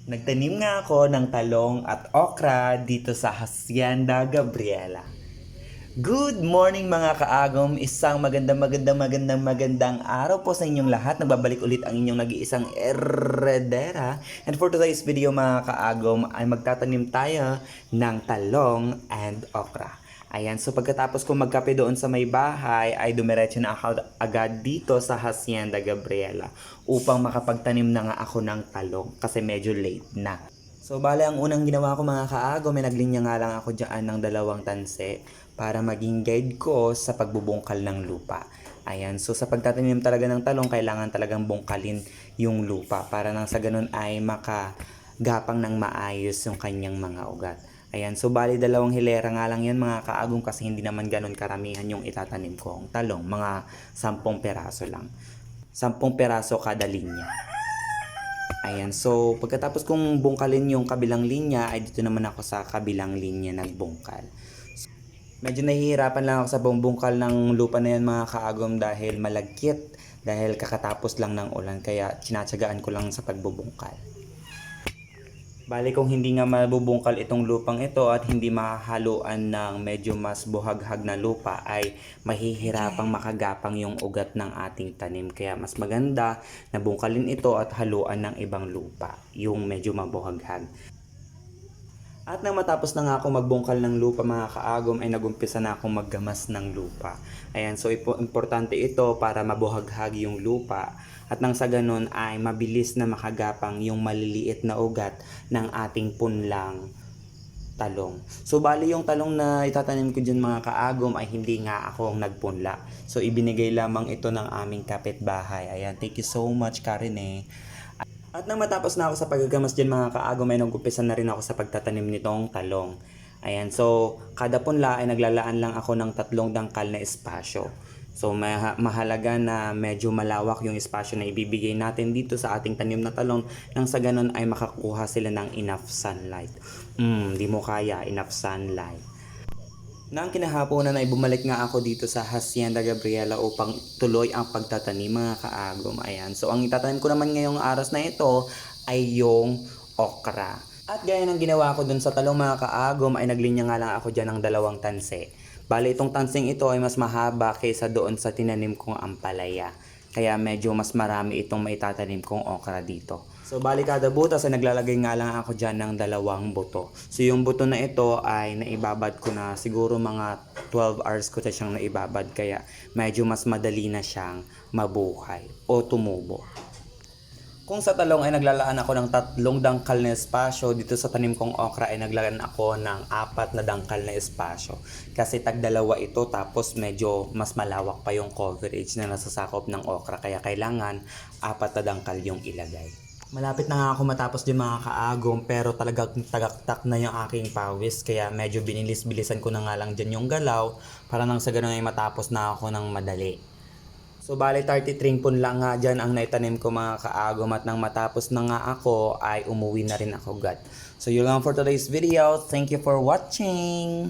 Nagtanim nga ako ng talong at okra dito sa Hacienda Gabriela. Good morning mga kaagom! Isang magandang araw po sa inyong lahat. Nagbabalik ulit ang inyong nag-iisang eredera. And for today's video mga kaagom ay magtatanim tayo ng talong and okra. Ayan, so pagkatapos ko magkape doon sa may bahay, ay dumiretso na ako agad dito sa Hacienda Gabriela upang makapagtanim na nga ako ng talong kasi medyo late na. So bale ang unang ginawa ko mga kaago, may naglinya nga lang ako dyan ng 2 tanse para maging guide ko sa pagbubungkal ng lupa. Ayan, so sa pagtatanim talaga ng talong, kailangan talagang bungkalin yung lupa para nang sa ganun ay makagapang ng maayos yung kanyang mga ugat. Ayan, so bali 2 hilera nga lang yan mga kaagong kasi hindi naman ganun karamihan yung itatanim kong talong. Mga 10 peraso lang. 10 peraso kada linya. Ayan, so pagkatapos kong bungkalin yung kabilang linya, ay dito naman ako sa kabilang linya nagbungkal. Medyo nahihirapan lang ako sa bumbungkal ng lupa na yan mga kaagom dahil malagkit. Dahil kakatapos lang ng ulan kaya tinatsagaan ko lang sa pagbubungkal. Bali kung hindi nga mabubungkal itong lupang ito at hindi mahahaluan ng medyo mas buhaghag na lupa ay mahihirapang makagapang yung ugat ng ating tanim. Kaya mas maganda na bungkalin ito at haluan ng ibang lupa, yung medyo mabuhaghag. At nang matapos na nga ako magbungkal ng lupa mga kaagom ay nagumpisa na akong maggamas ng lupa. Ayan, so importante ito para mabuhaghag yung lupa. At nang sa ganun ay mabilis na makagapang yung maliliit na ugat ng ating punlang talong. So bali yung talong na itatanim ko dyan mga kaagom ay hindi nga ako ang nagpunla. So ibinigay lamang ito ng aming kapitbahay. Ayan, thank you so much Karine. At nang matapos na ako sa paggagamas dyan mga kaagom ay nag-umpisa na rin ako sa pagtatanim nitong talong. Ayan, so kada punla ay naglalaan lang ako ng 3 dangkal na espasyo. So mahalaga na medyo malawak yung espasyo na ibibigay natin dito sa ating tanim na talong nang sa ganun ay makakuha sila ng enough sunlight. Di mo kaya, enough sunlight. Nang kinahaponan ay bumalik nga ako dito sa Hacienda Gabriela upang tuloy ang pagtatanim mga kaagom. Ayan. So ang itatanim ko naman ngayong aras na ito ay yung okra. At gaya ng ginawa ko dun sa talong mga kaagom ay naglinya nga lang ako dyan ng 2 tanse. Bali itong tanseng ito ay mas mahaba kaysa doon sa tinanim kong ampalaya. Kaya medyo mas marami itong maitatanim kong okra dito. So bali kada butas ay naglalagay nga lang ako dyan ng 2 buto. So yung buto na ito ay naibabad ko na siguro mga 12 hours ko na siyang naibabad. Kaya medyo mas madali na siyang mabuhay o tumubo. Kung sa talong ay naglalaan ako ng 3 dangkal na espasyo, dito sa tanim kong okra ay naglalaan ako ng 4 na dangkal na espasyo. Kasi tag-2 ito tapos medyo mas malawak pa yung coverage na nasasakop ng okra kaya kailangan 4 na dangkal yung ilagay. Malapit na nga ako matapos din mga kaagom pero talagang tagaktak na yung aking pawis kaya medyo binilis-bilisan ko na nga lang dyan yung galaw para nang sa ganun ay matapos na ako ng madali. So bali 33 pun lang nga dyan ang naitanim ko mga kaagom at nang matapos na nga ako ay umuwi na rin ako agad. So yun lang for today's video. Thank you for watching!